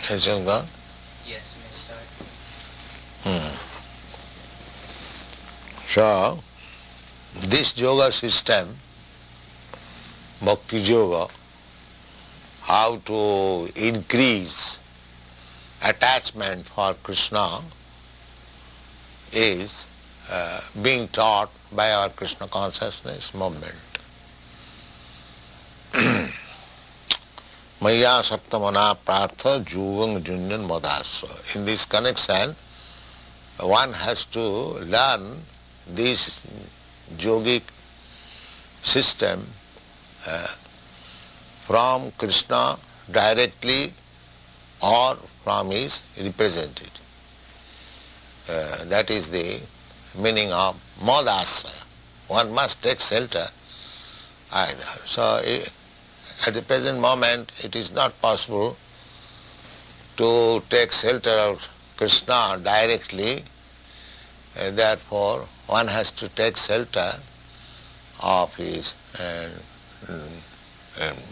Has it gone? Yes, you may start. So, this yoga system, Bhakti Yoga, how to increase attachment for Krishna is being taught by our Krishna consciousness movement. Maya Saptamana Partha Juvang Junyan Madasva. In this connection, one has to learn this yogic system from Krishna directly or from his representative. That is the meaning of Madasya. One must take shelter either. So at the present moment it is not possible to take shelter of Krishna directly, therefore one has to take shelter of his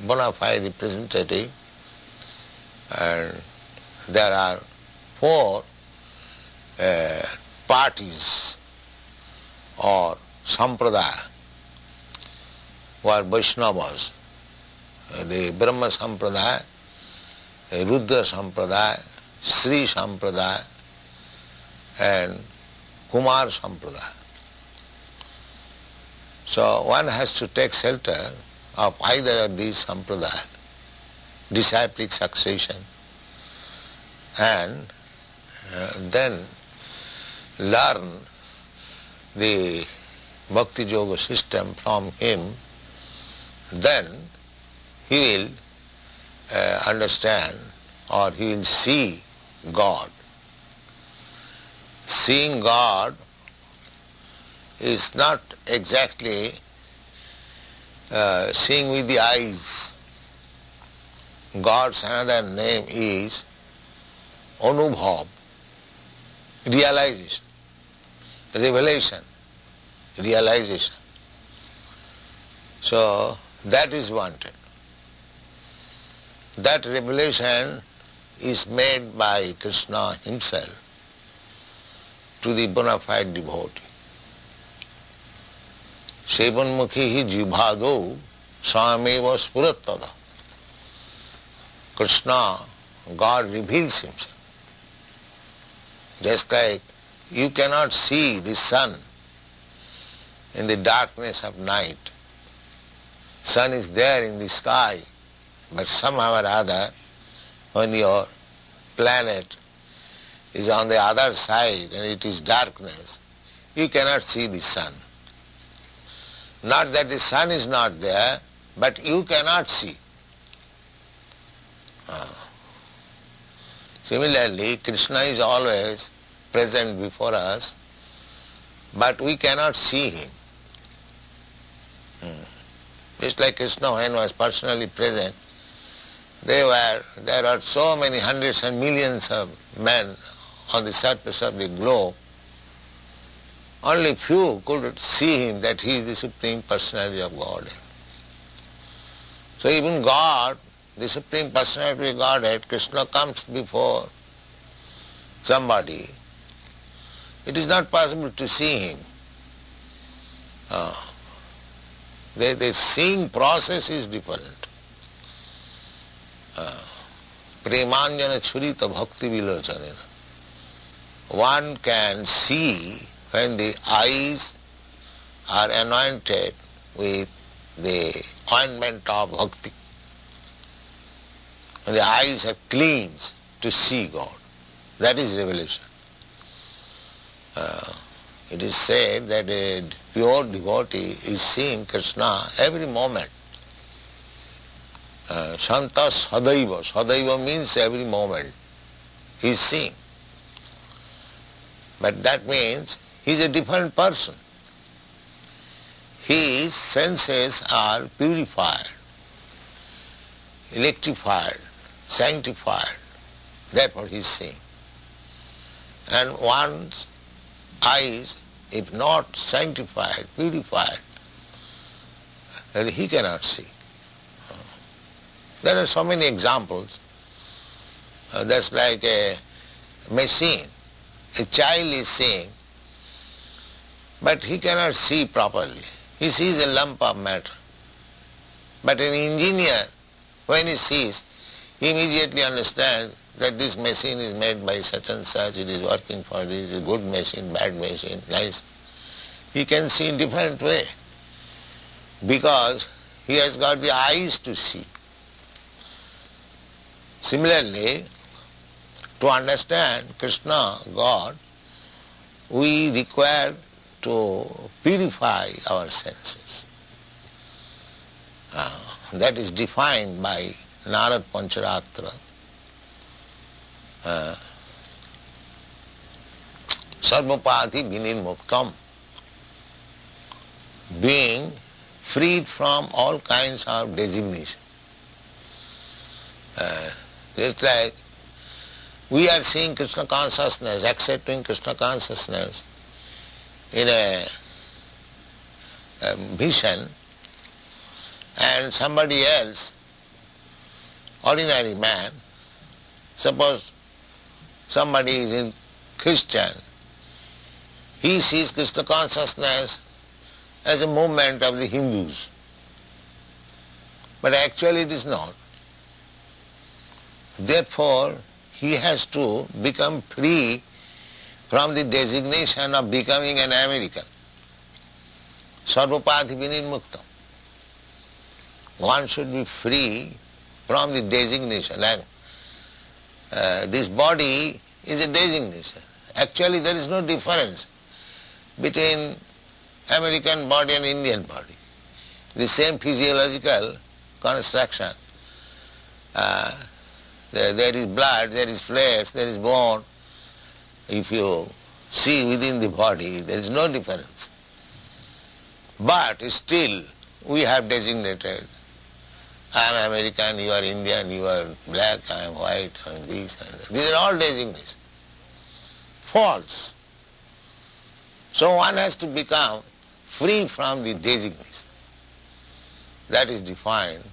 bona fide representative, and there are four parties or sampradaya who are Vaishnavas. The Brahma Sampradaya, Rudra Sampradaya, Sri Sampradaya and Kumar Sampradaya. So one has to take shelter of either of these sampradaya, disciplic succession, and then learn the Bhakti Yoga system from him. Then he will understand or he will see God. Seeing God is not exactly seeing with the eyes. God's another name is Anubhav, realization, revelation, realization. So that is wanted. That revelation is made by Krishna himself to the bona fide devotee. Sevanmukhi jibhado sameva spurattada. Krishna, God reveals himself. Just like you cannot see the sun in the darkness of night. Sun is there in the sky, but somehow or other, when your planet is on the other side and it is darkness, you cannot see the sun. Not that the sun is not there, but you cannot see. Similarly, Krishna is always present before us, but we cannot see him. Just like Krishna, when was personally present, there are so many hundreds and millions of men on the surface of the globe. Only few could see him, that he is the Supreme Personality of Godhead. So even God, the Supreme Personality of Godhead, Krishna comes before somebody. It is not possible to see him. The seeing process is different. Premanjana churita bhakti vilochanena. One can see when the eyes are anointed with the ointment of bhakti. When the eyes are cleansed to see God. That is revelation. It is said that a pure devotee is seeing Krishna every moment. Shanta sadaiva. Sadaiva means every moment. He is seeing. But that means he is a different person. His senses are purified, electrified, sanctified. That's what he is seeing. And one's eyes, if not sanctified, purified, then he cannot see. There are so many examples. That's like a machine. A child is seeing, but he cannot see properly. He sees a lump of matter. But an engineer, when he sees, he immediately understands that this machine is made by such and such, it is working for this, it's a good machine, bad machine, nice. He can see in different way because he has got the eyes to see. Similarly, to understand Krishna, God, we require to purify our senses. That is defined by Narad Pancharatra. Sarvapati vinirmuktam, being freed from all kinds of designation. Just like we are seeing Krishna consciousness, accepting Krishna consciousness in a vision, and somebody else, ordinary man, suppose somebody is a Christian, he sees Krishna consciousness as a movement of the Hindus. But actually it is not. Therefore, he has to become free from the designation of becoming an American. Sarvapati vinirmuktam. One should be free from the designation. Like this body is a designation. Actually there is no difference between American body and Indian body. The same physiological construction. There is blood, there is flesh, there is bone. If you see within the body, there is no difference. But still, we have designated, I am American, you are Indian, you are black, I am white, I am this, and that. These are all designations. False. So one has to become free from the designation. That is defined.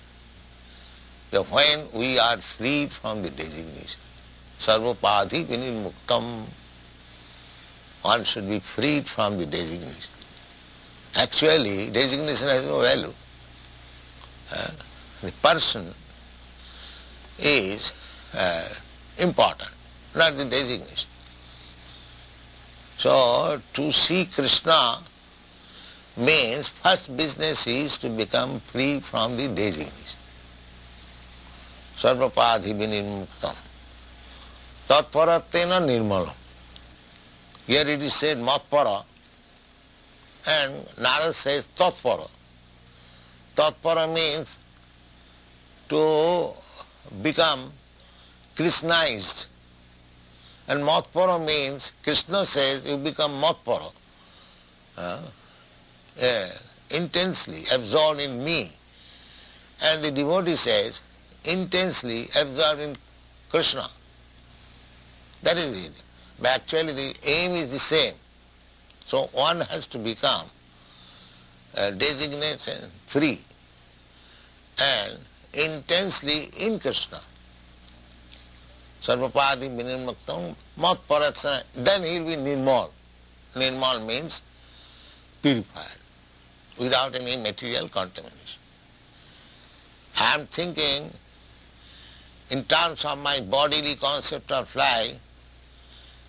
That when we are freed from the designation, sarvapati vinirmuktam, one should be freed from the designation. Actually, designation has no value. The person is important, not the designation. So, to see Krishna means first business is to become free from the designation. Sarvapati vinirmuktam. Tatparatena nirmalam. Here it is said matpara, and Narad says tatpara. Tatpara means to become Krishnized. And matpara means, Krishna says, you become matpara. Intensely absorbed in me. And the devotee says, intensely absorbed in Krishna. That is it. But actually the aim is the same. So one has to become designated free and intensely in Krishna. Sarvapati vinirmuktam matparatsana. Then he will be nirmal. Nirmal means purified, without any material contamination. I am thinking in terms of my bodily concept of life,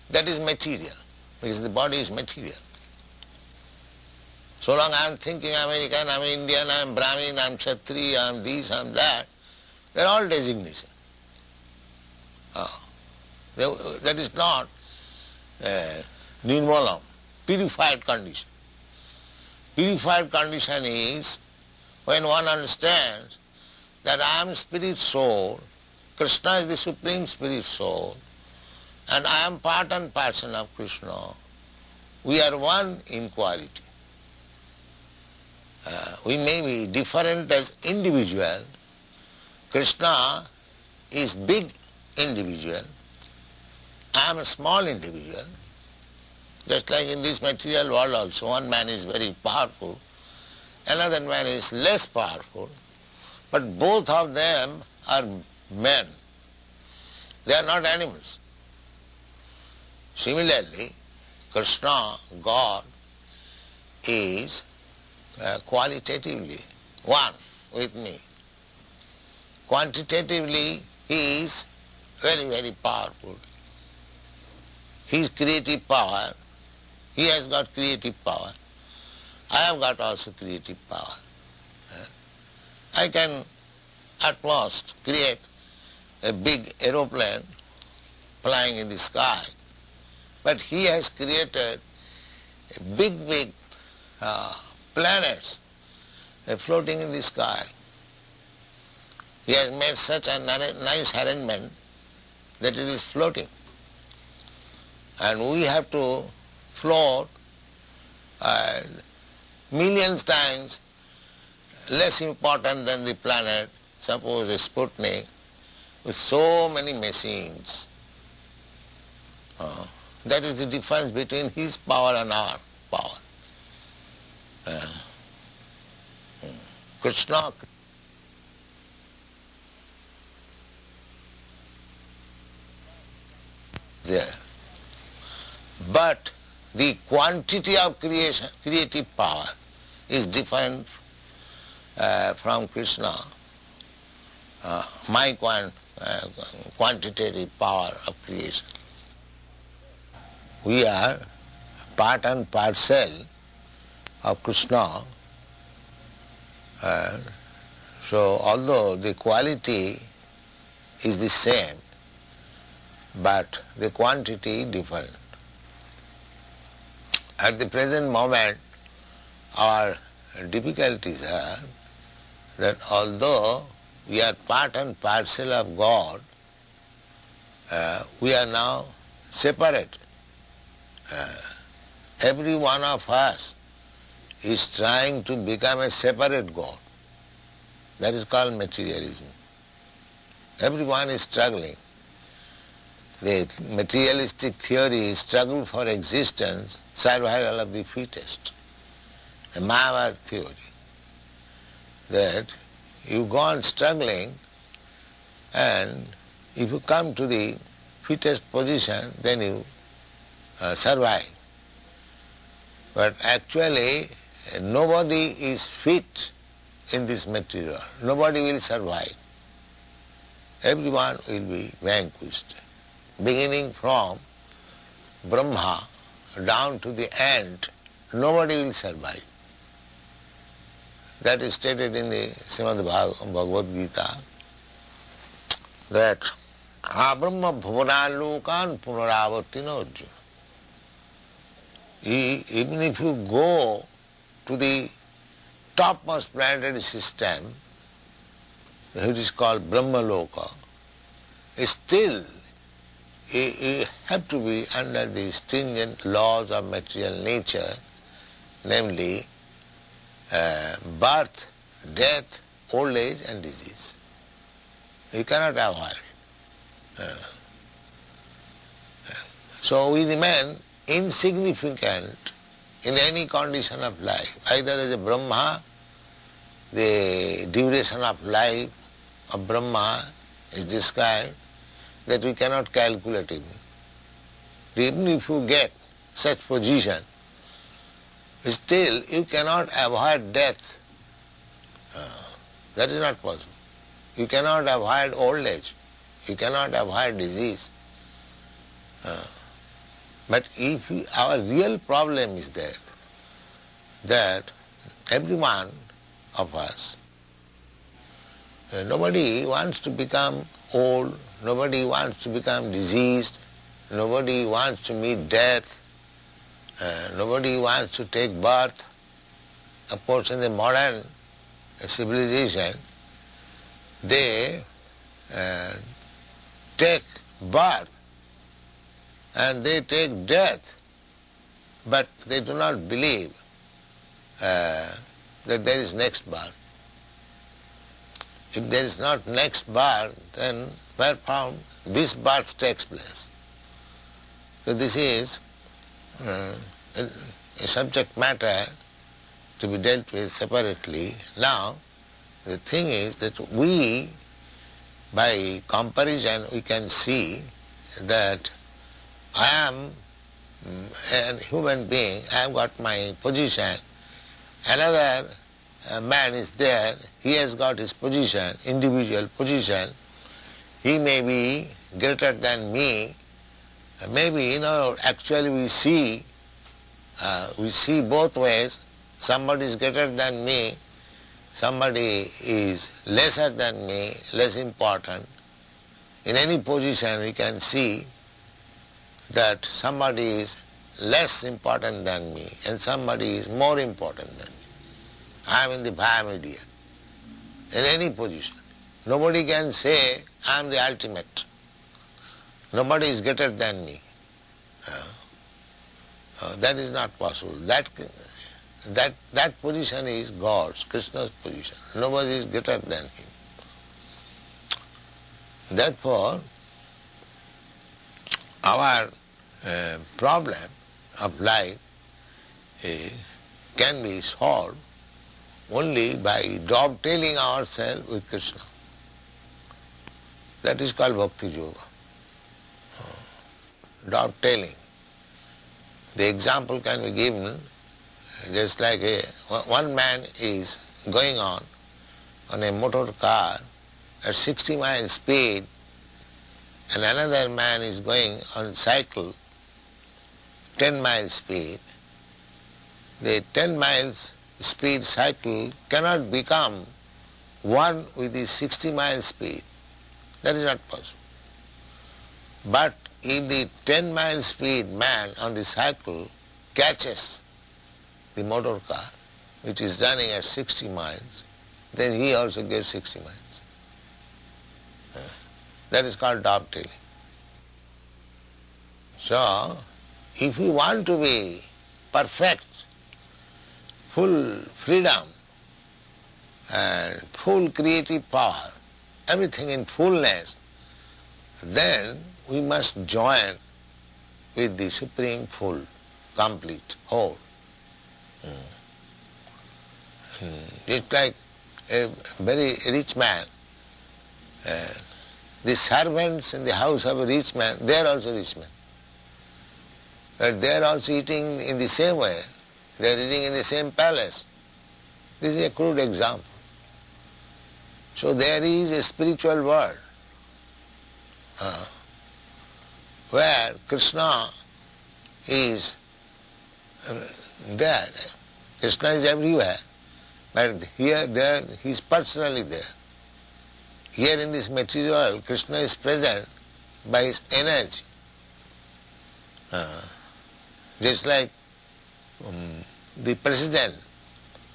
that is material, because the body is material. So long I am thinking I am American, I am Indian, I am Brahmin, I am Kshatriya, I am this, I am that, they are all designation. That is not nirmalam, purified condition. Purified condition is when one understands that I am spirit soul, Krishna is the supreme spirit soul, and I am part and parcel of Krishna. We are one in quality. We may be different as individual. Krishna is big individual. I am a small individual. Just like in this material world also, one man is very powerful, another man is less powerful, but both of them are men. They are not animals. Similarly, Krishna, God, is qualitatively one with me. Quantitatively, he is very, very powerful. His creative power, he has got creative power. I have got also creative power. I can at most create a big aeroplane flying in the sky, but he has created big planets floating in the sky. He has made such a nice arrangement that it is floating. And we have to float millions times less important than the planet, suppose a Sputnik, with so many machines. That is the difference between his power and our power. Krishna there. But the quantity of creative power is different from Krishna. My quantitative power of creation. We are part and parcel of Krishna. So although the quality is the same, but the quantity different. At the present moment, our difficulties are that although we are part and parcel of God, we are now separate. Every one of us is trying to become a separate God. That is called materialism. Everyone is struggling. The materialistic theory is struggle for existence, survival of the fittest. The Mayavad theory, that you go on struggling, and if you come to the fittest position, then you survive. But actually, nobody is fit in this material. Nobody will survive. Everyone will be vanquished. Beginning from Brahma down to the end, nobody will survive. That is stated in the Srimad Bhagavad Gītā, that Abrahma bhuvanalokan punaravartino Arjuna. Even if you go to the topmost planetary system, which is called Brahmaloka, still you have to be under the stringent laws of material nature, namely birth, death, old age and disease. You cannot avoid. So we remain insignificant in any condition of life. Either as a Brahma, the duration of life of Brahma is described that we cannot calculate it. Even if you get such position, still you cannot avoid death. That is not possible. You cannot avoid old age. You cannot avoid disease. But if our real problem is that every one of us, nobody wants to become old, nobody wants to become diseased, nobody wants to meet death, nobody wants to take birth. Of course, in the modern civilization, they take birth and they take death, but they do not believe that there is next birth. If there is not next birth, then where from this birth takes place? So this is a subject matter to be dealt with separately. Now, the thing is that we by comparison we can see that I am a human being, I have got my position, another man is there, he has got his position, individual position, he may be greater than me, maybe, actually we see both ways, somebody is greater than me, somebody is lesser than me, less important. In any position we can see that somebody is less important than me and somebody is more important than me. I am in the via media, in any position. Nobody can say I am the ultimate. Nobody is greater than me. That is not possible. That position is God's, Krishna's position. Nobody is greater than him. Therefore, our problem of life can be solved only by dovetailing ourselves with Krishna. That is called Bhakti Yoga. Dovetailing. The example can be given just like one man is going on a motor car at 60 miles speed and another man is going on cycle 10 miles speed. The 10 miles speed cycle cannot become one with the 60 miles speed. That is not possible. But if the 10 miles speed man on the cycle catches the motor car which is running at 60 miles, then he also gets 60 miles. That is called dovetailing. So, if we want to be perfect, full freedom and full creative power, everything in fullness, then we must join with the Supreme Full, complete, whole. It's like a very rich man. The servants in the house of a rich man, they are also rich men. But they are also eating in the same way. They are eating in the same palace. This is a crude example. So there is a spiritual world where Krishna is there. Krishna is everywhere. But here, there, he is personally there. Here in this material world, Krishna is present by his energy. Just like the president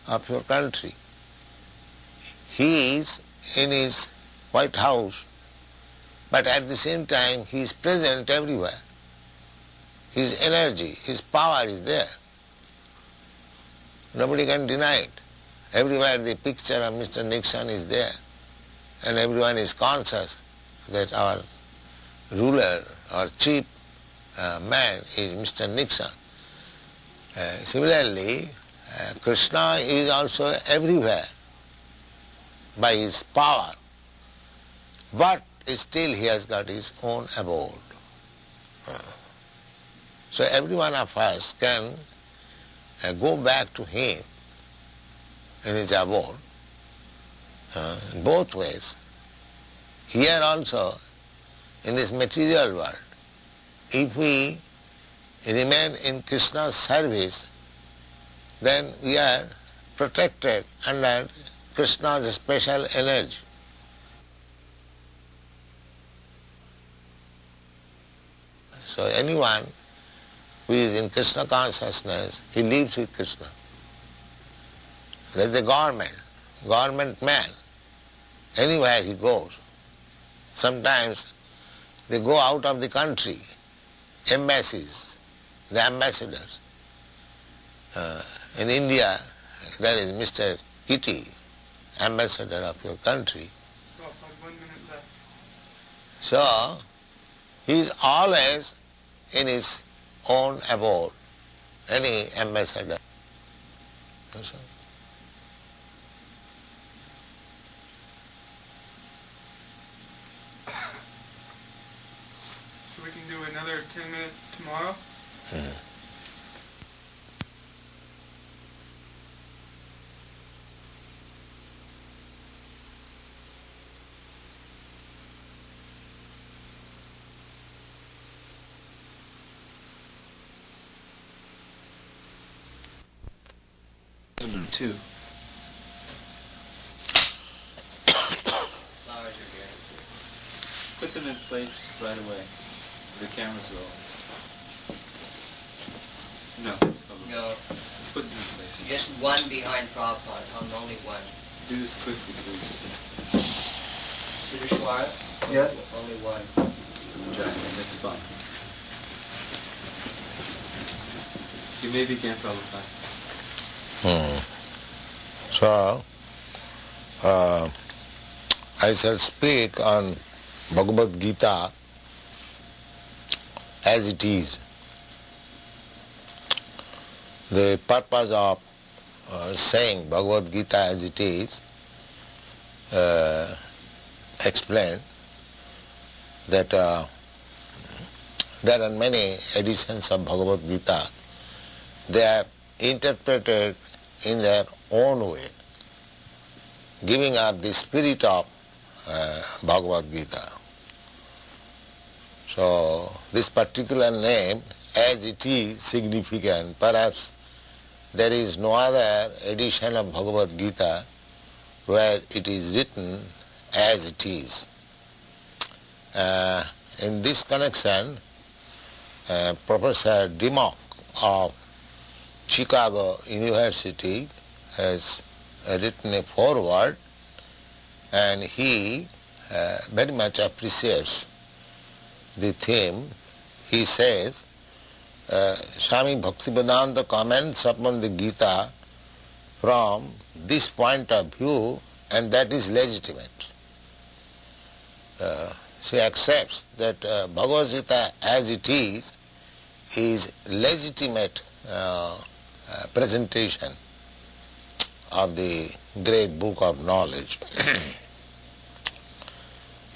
of your country, he is in his White House, but at the same time he is present everywhere. His energy, his power is there. Nobody can deny it. Everywhere the picture of Mr. Nixon is there, and everyone is conscious that our ruler or chief man is Mr. Nixon. Similarly, Krishna is also everywhere by his power, but still he has got his own abode. So every one of us can go back to him in his abode both ways. Here also, in this material world, if we remain in Krishna's service, then we are protected under Krishna's special energy. So anyone who is in Krishna consciousness, he lives with Krishna. There is a government man, anywhere he goes. Sometimes they go out of the country, embassies, the ambassadors. In India, there is Mr. Gītā, ambassador of your country. So, he is always in his own abode, any ambassador. so we can do another 10-minute tomorrow. Two. Flowers are good. Put them in place right away. The camera's rolling. No. No, Put them in place. just one behind Prabhupada, only one. Do this quickly, please. Sudeshwara? Yes. Only one. Exactly, that's fine. You may begin, Prabhupada. So, I shall speak on Bhagavad Gītā as it is. The purpose of saying Bhagavad Gītā as it is explained that there are many editions of Bhagavad Gītā. They are interpreted in their own way, giving up the spirit of Bhagavad Gītā. So this particular name, as it is significant, perhaps there is no other edition of Bhagavad Gītā where it is written as it is. In this connection, Professor Dimmock of Chicago University has written a foreword, and he very much appreciates the theme. He says, Swami Bhaktivedanta comments upon the Gita from this point of view, and that is legitimate. She accepts that Bhagavad Gita as it is legitimate presentation of the great book of knowledge.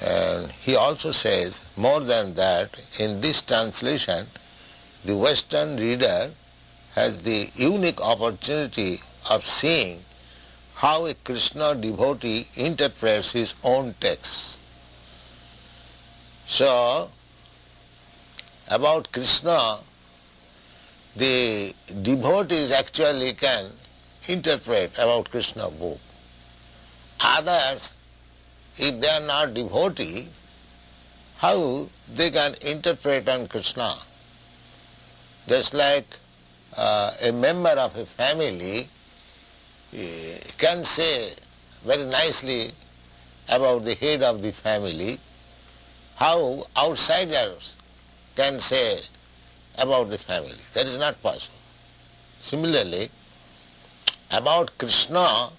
And he also says, more than that, in this translation, the Western reader has the unique opportunity of seeing how a Krishna devotee interprets his own text. So, about Krishna, the devotees actually can interpret about Krishna book. Others, if they are not devotee, how they can interpret on Krishna? Just like a member of a family can say very nicely about the head of the family, how outsiders can say about the family. That is not possible. Similarly, about Krishna,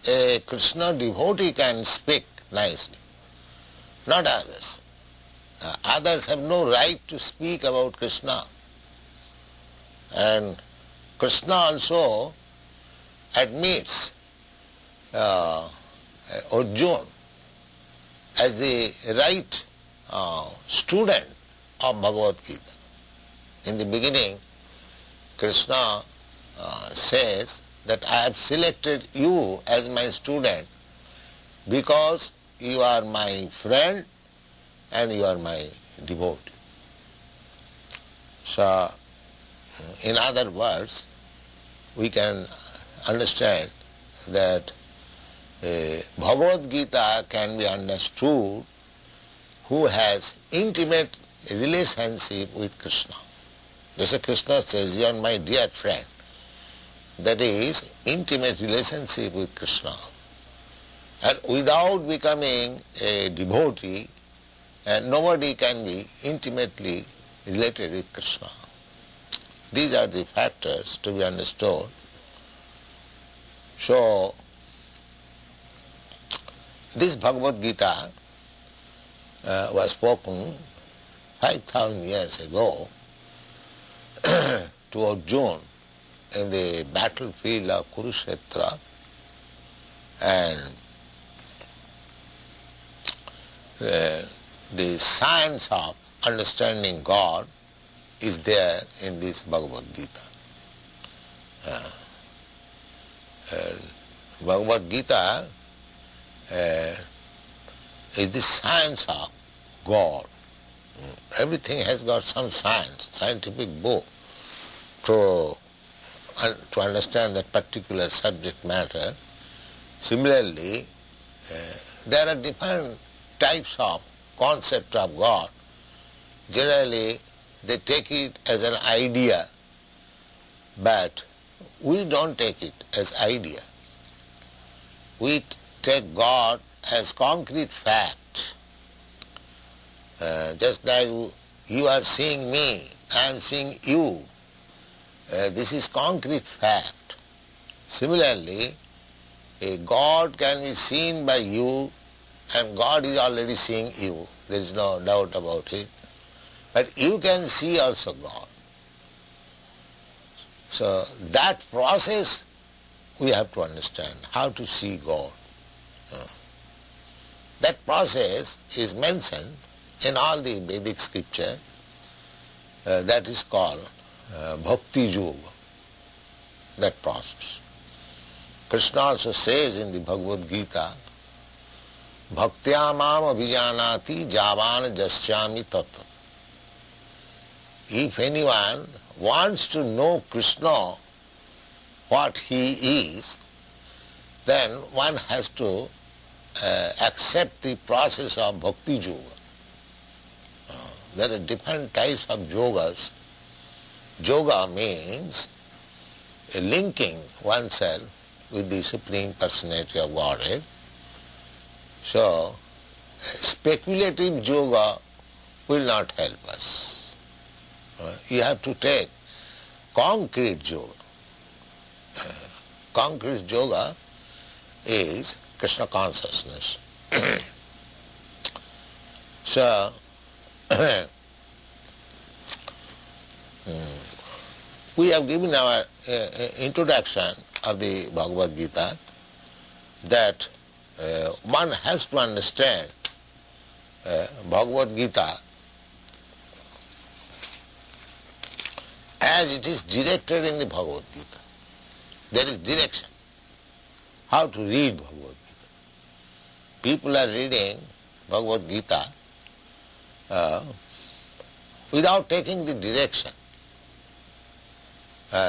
a Krishna devotee can speak nicely, not others. Others have no right to speak about Krishna. And Krishna also admits Arjuna as the right student of Bhagavad Gita. In the beginning, Krishna says that I have selected you as my student because you are my friend and you are my devotee. So, in other words, we can understand that Bhagavad Gita can be understood who has intimate relationship with Krishna. Just as Krishna says, you are my dear friend. That is intimate relationship with Krishna. And without becoming a devotee, nobody can be intimately related with Krishna. These are the factors to be understood. So, this Bhagavad Gita was spoken 5,000 years ago to Arjuna in the battlefield of Kurukshetra, and the science of understanding God is there in this Bhagavad Gītā. Bhagavad Gītā is the science of God. Everything has got some science, scientific book to understand that particular subject matter. Similarly, there are different types of concept of God. Generally, they take it as an idea, but we don't take it as idea. We take God as concrete fact. Just like you are seeing me, I am seeing you. This is concrete fact. Similarly, a God can be seen by you and God is already seeing you. There is no doubt about it. But you can see also God. So that process we have to understand, how to see God. That process is mentioned in all the Vedic scripture. That is called Bhakti Yoga, that process. Krishna also says in the Bhagavad Gītā, Bhaktya mam abhijanati javan jasyami tata. If anyone wants to know Krishna, what he is, then one has to accept the process of Bhakti Yoga. There are different types of yogas. Yoga means linking oneself with the Supreme Personality of Godhead. So, speculative yoga will not help us. You have to take concrete yoga. Concrete yoga is Krishna consciousness. So, we have given our introduction of the Bhagavad Gītā that one has to understand Bhagavad Gītā as it is directed in the Bhagavad Gītā. There is direction. How to read Bhagavad Gītā. People are reading Bhagavad Gītā without taking the direction.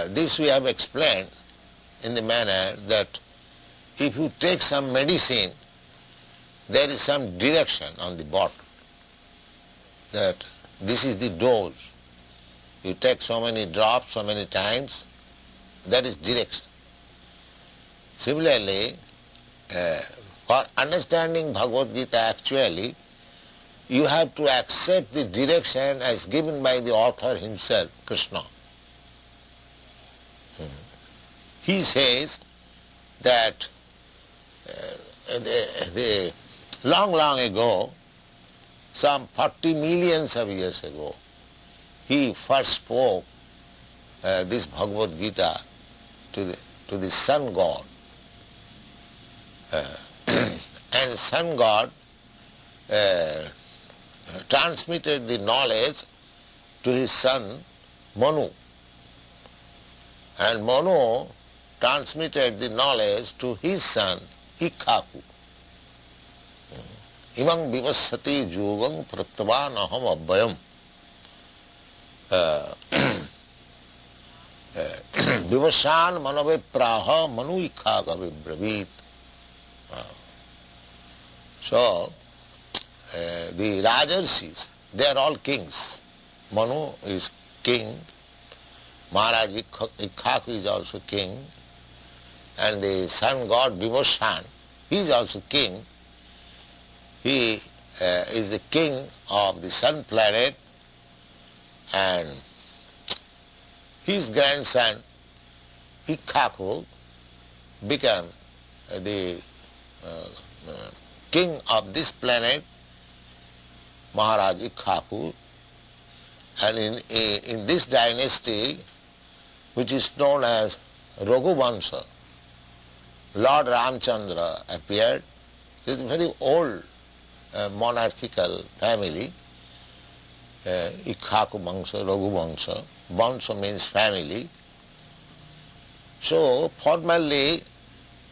This we have explained in the manner that if you take some medicine, there is some direction on the bottle, that this is the dose. You take so many drops, so many times, that is direction. Similarly, for understanding Bhagavad Gītā actually, you have to accept the direction as given by the author himself, Krishna. He says that long ago, some 40 millions of years ago, he first spoke this Bhagavad Gītā to the sun god. And the sun god transmitted the knowledge to his son Manu. And Manu transmitted the knowledge to his son Ikhaku. Imam vivassati yogam prattavan aham abhayam. Vivassan manave praha manu Ikhaka vibravit. So, the Rajarshis, they are all kings. Manu is king, Maharaj Ikhaku is also king, and the sun god Vivassan, he is also king. He is the king of the sun planet, and his grandson Ikhaku became the king of this planet, Maharaj Ikhaku, and in this dynasty, which is known as Raghuvansha, Lord Ramchandra appeared. It is a very old monarchical family. Ikhaku Vangsha, Raghu Vangsha. Vangsha means family. So formally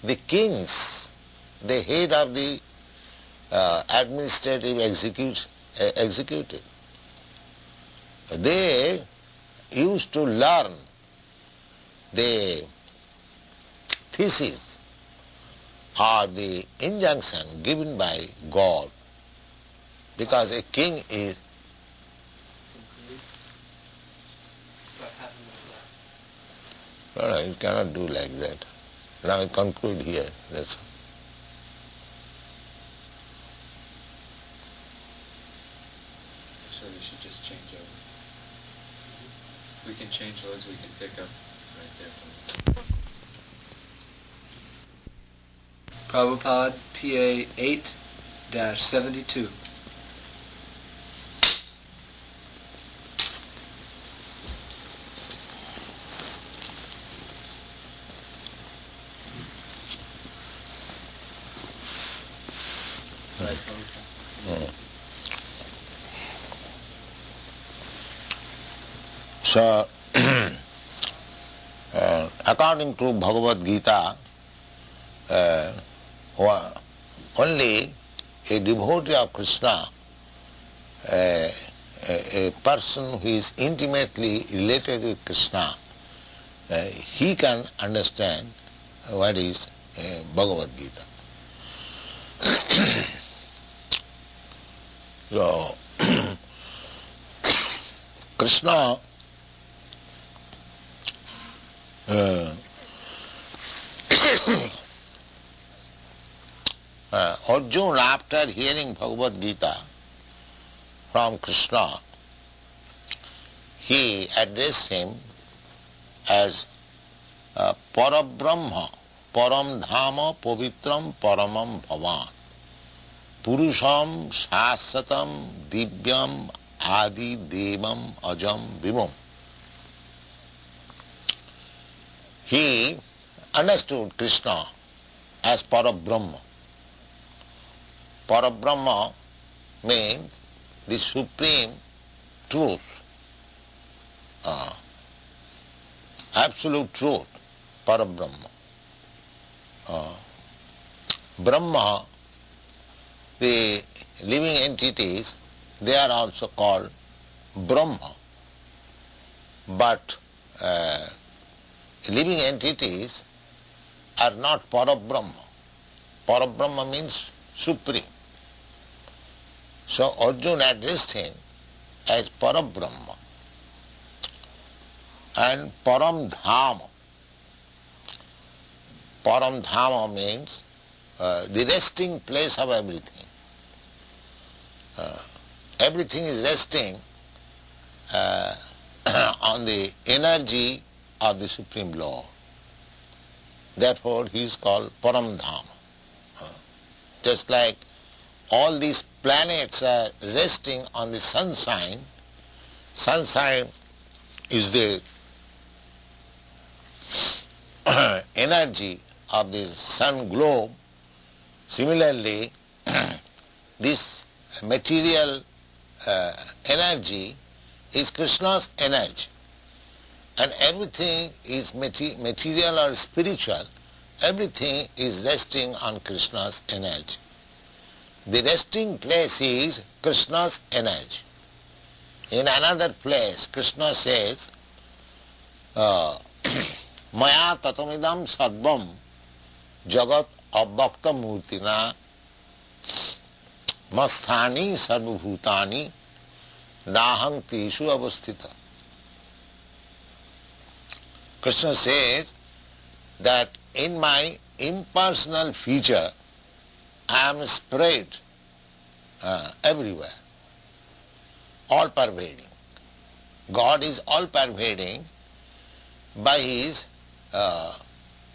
the kings, the head of the administrative executive, they used to learn the thesis or the injunction given by God, because a king is no, you cannot do like that. Now I conclude here. That's all. So we should just change over. We can change those, we can pick up right there from Prabhupada, PA 8-72. Right, Prabhupada. So, according to Bhagavad Gītā, only a devotee of Krishna, a person who is intimately related with Krishna, he can understand what is Bhagavad Gītā. So, Krishna Arjuna, after hearing Bhagavad Gita from Krishna, he addressed him as Parabrahma, Param Dhama, Pavitram, Paramam Bhavan, Purusham, Shasatam, Divyam, Adi, Devam, Ajam, Vivam. He understood Krishna as Parabrahma. Parabrahma means the supreme truth, absolute truth, Parabrahma. Brahma, the living entities, they are also called Brahma. But living entities are not Parabrahma. Parabrahma means supreme. So Arjuna addressed him as Parabrahma and Param Dhama. Param Dhama means the resting place of everything. Everything is resting on the energy of the Supreme Lord. Therefore he is called Param Dhama. Just like all these planets are resting on the sunshine, sunshine is the energy of the sun globe. Similarly, this material energy is Krishna's energy. And everything is material or spiritual, everything is resting on Krishna's energy. The resting place is Krishna's energy. In another place, Krishna says, Maya tatamidam sarvam jagat abbhakta murtina masthani sarvabhutani naham teshu avasthita. Krishna says that in my impersonal feature I am spread everywhere, all pervading. God is all pervading by his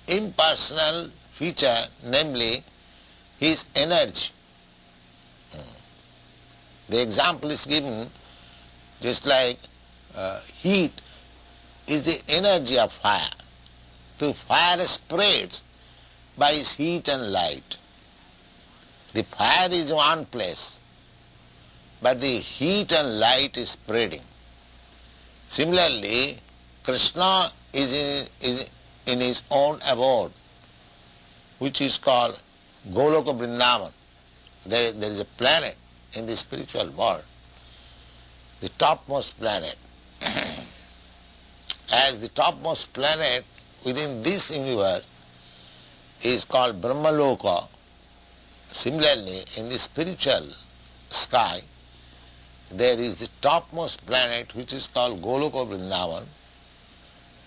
impersonal feature, namely his energy. The example is given just like heat is the energy of fire. The fire spreads by its heat and light. The fire is one place, but the heat and light is spreading. Similarly, Krishna is in his own abode, which is called Goloka Vrindavan. There is a planet in the spiritual world, the topmost planet. As the topmost planet within this universe is called Brahmaloka, similarly in the spiritual sky there is the topmost planet which is called Goloka Vrindavan.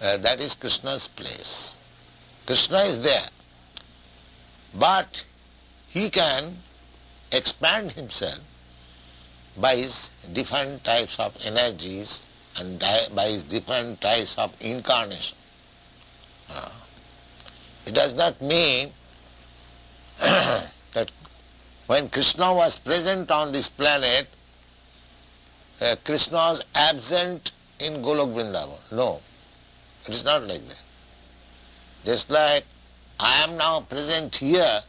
That is Krishna's place. Krishna is there, but he can expand himself by his different types of energies and by his different types of incarnation. It does not mean that when Krishna was present on this planet, Krishna was absent in Golok Vrindavan. No, it is not like that. Just like I am now present here,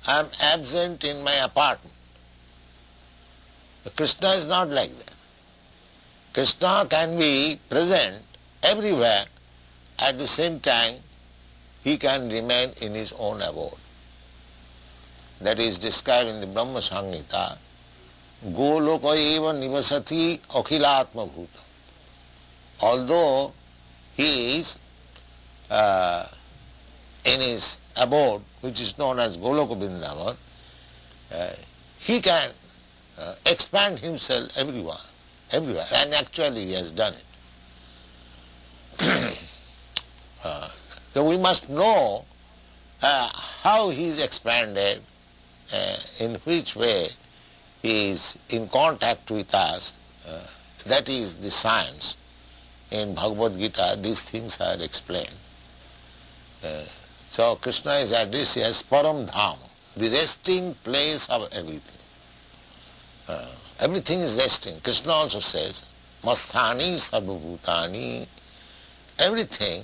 I am absent in my apartment. But Krishna is not like that. Krishna can be present everywhere, at the same time he can remain in his own abode. That is described in the Brahma Samhita. Goloka eva nivasati akhilatma bhuta. Although he is in his abode, which is known as Goloka Vrindavan, he can expand himself everywhere, and actually he has done it. So we must know how he is expanded, in which way he is in contact with us. That is the science. In Bhagavad Gītā these things are explained. So Krishna is addressed as Param Dham, the resting place of everything. Everything is resting. Krishna also says, Masthani sarvabhutani, everything,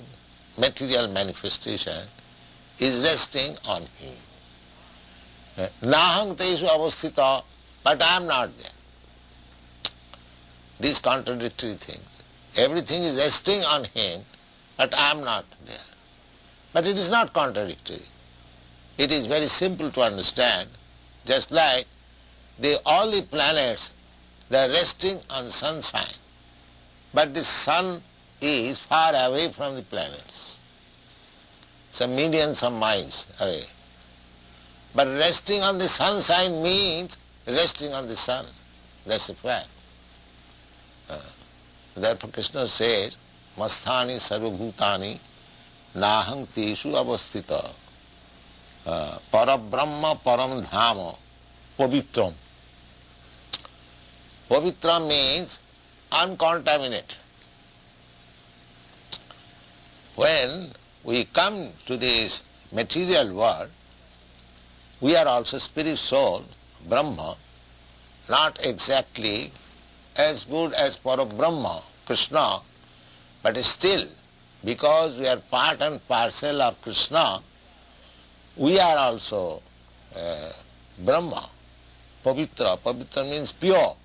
material manifestation, is resting on him. Nahang tesu avasthita, but I am not there. These contradictory things. Everything is resting on him, but I am not there. But it is not contradictory. It is very simple to understand. Just like all the planets, they are resting on sunshine, but the sun is far away from the planets, some millions of miles away. But resting on the sunshine means resting on the sun. That's a fact. Therefore Krishna says, Masthani sarvabhutani nahang teshu avasthita parabrahma param dhama pavitram. Pavitra means uncontaminated. When we come to this material world, we are also spirit soul, Brahma, not exactly as good as Parabrahma, Krishna, but still, because we are part and parcel of Krishna, we are also Brahma, Pavitra. Pavitra means pure.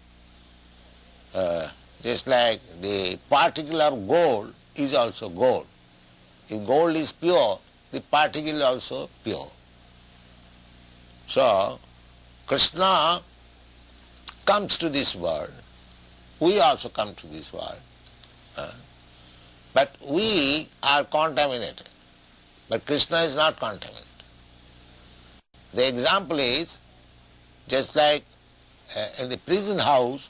Just like the particle of gold is also gold. If gold is pure, the particle is also pure. So, Krishna comes to this world. We also come to this world. But we are contaminated. But Krishna is not contaminated. The example is, just like in the prison house,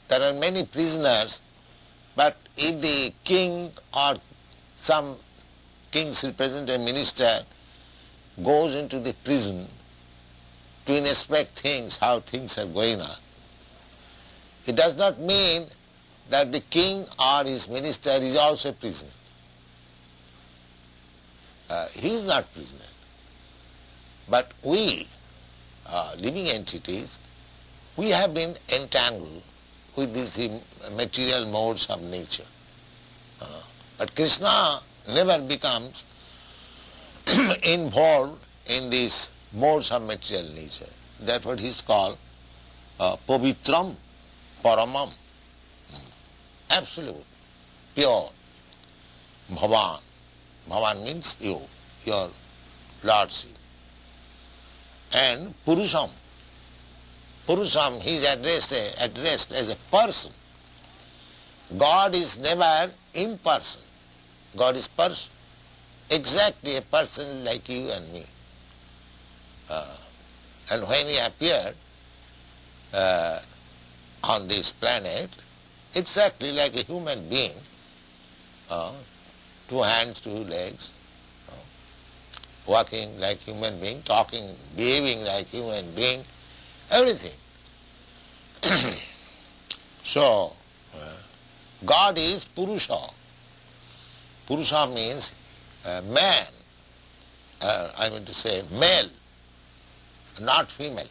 there are many prisoners, but if the king or some king's representative minister goes into the prison to inspect things, how things are going on, it does not mean that the king or his minister is also a prisoner. He is not prisoner. But we, living entities, we have been entangled with these material modes of nature. But Krishna never becomes involved in these modes of material nature. Therefore he is called Pavitram, paramam, absolute, pure, bhavan. Bhavan means you, your lordship. And purusham. Purusham, he is addressed as a person. God is never impersonal. God is person. Exactly a person like you and me. And when he appeared on this planet, exactly like a human being, 2 hands, 2 legs, walking like human being, talking, behaving like human being, everything. So, God is Purusha. Purusha means man, I mean to say male, not female.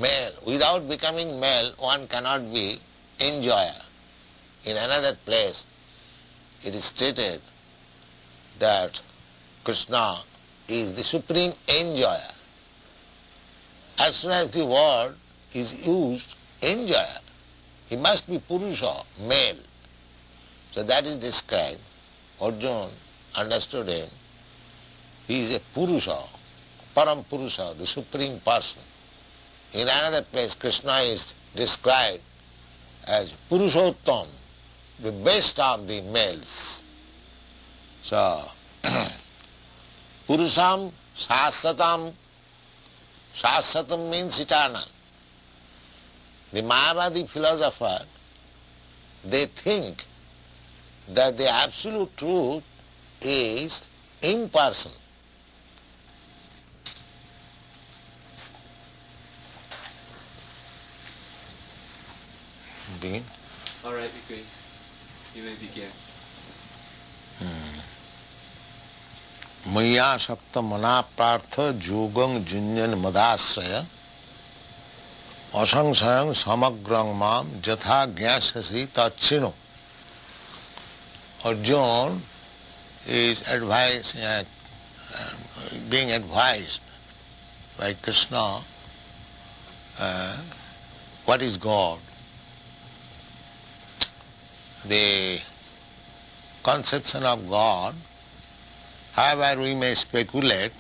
Male. Without becoming male, one cannot be enjoyer. In another place, it is stated that Krishna is the supreme enjoyer. As soon as the word is used, enjoyer, he must be Purusha, male. So that is described. Arjuna understood him. He is a Purusha, Param Purusha, the supreme person. In another place, Krishna is described as Purushottam, the best of the males. So, Purusham Shasatam. Shasatam means eternal. The Mayavadi philosopher, they think that the absolute truth is impersonal. Begin? All right, Grace. You may begin. Maya Shakta Mana Partha Jogam Junyan Madasraya Asangsayam Samagrang Mam Jatha Gyasasi Tachino. Arjuna is being advised by Krishna what is God. The conception of God, however we may speculate,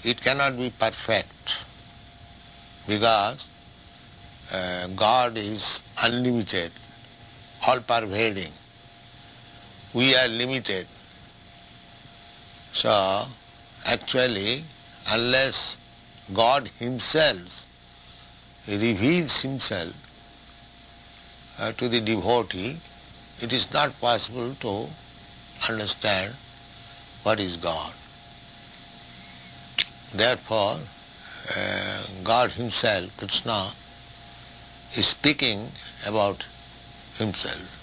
it cannot be perfect because God is unlimited, all-pervading. We are limited. So, actually, unless God Himself reveals Himself to the devotee, it is not possible to understand what is God. Therefore, God Himself, Krishna, is speaking about Himself.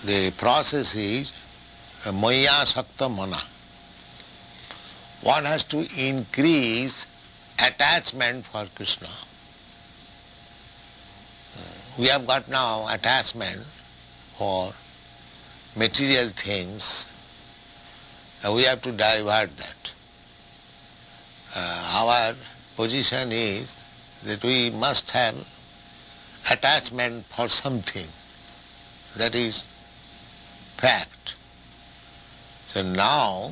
The process is Maya Sakta Mana. One has to increase attachment for Krishna. We have got now attachment for material things, and we have to divert that. Our position is that we must have attachment for something. That is fact. So now,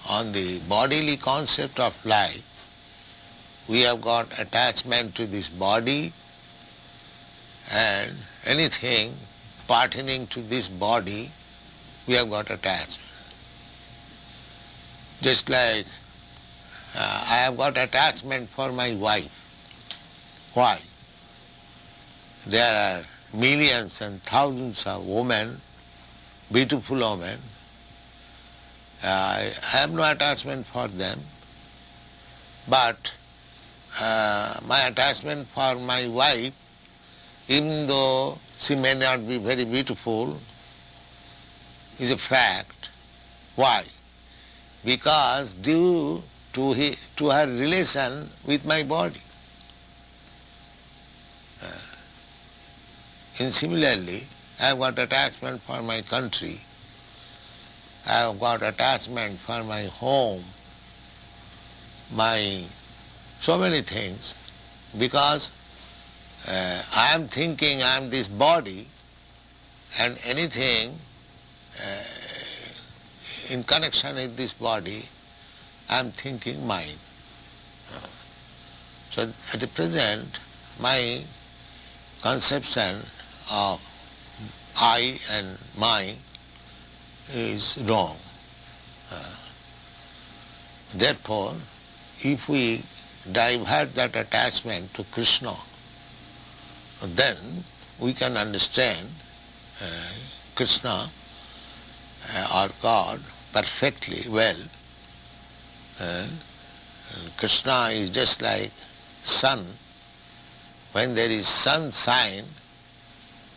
on the bodily concept of life, we have got attachment to this body, and anything pertaining to this body, we have got attachment. Just like I have got attachment for my wife. Why? There are millions and thousands of women, beautiful women. I have no attachment for them, but my attachment for my wife, even though she may not be very beautiful, is a fact. Why? Because due to her relation with my body. And similarly, I have got attachment for my country, I have got attachment for my home, so many things. Because I am thinking I am this body, and anything in connection with this body, I am thinking mind. So at the present, my conception of I and mine is wrong. Therefore, if we divert that attachment to Krishna, then we can understand Krishna or God perfectly well. Krishna is just like sun. When there is sunshine,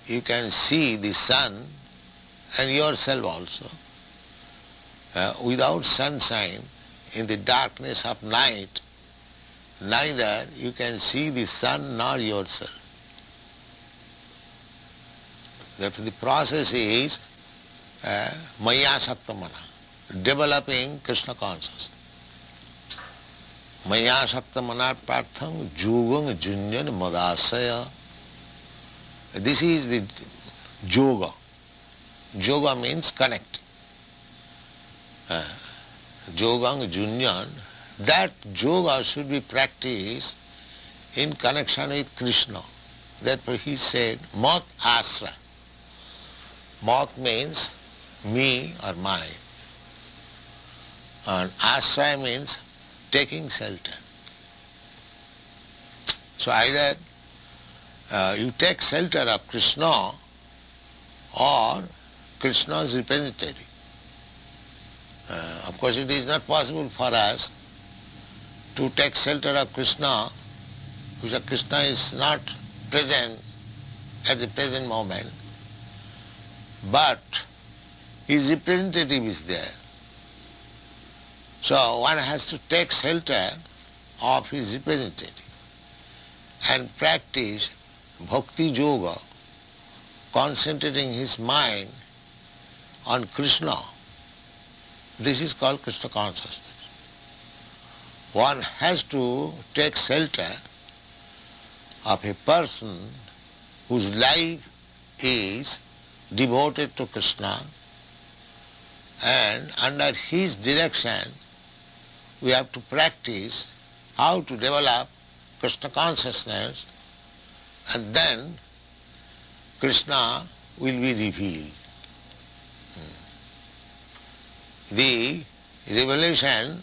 you can see the sun and yourself also. Without sunshine, in the darkness of night, neither you can see the sun nor yourself. Therefore the process is maya saktamana, developing Krishna consciousness. Maya saktamana partham yogam junyan madasaya. This is the yoga. Yoga means connect. Yogam junyan, that yoga should be practiced in connection with Krishna. Therefore he said, mat asra. Mat means me or mine. And asra means taking shelter. So either you take shelter of Krishna or Krishna's representative. Of course it is not possible for us to take shelter of Krishna, because Krishna is not present at the present moment, but his representative is there. So one has to take shelter of his representative and practice bhakti yoga, concentrating his mind on Krishna. This is called Krishna consciousness. One has to take shelter of a person whose life is devoted to Krishna, and under his direction we have to practice how to develop Krishna consciousness, and then Krishna will be revealed. The revelation,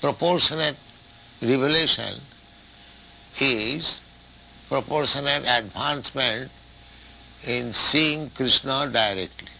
proportionate revelation, is proportionate advancement in seeing Krishna directly.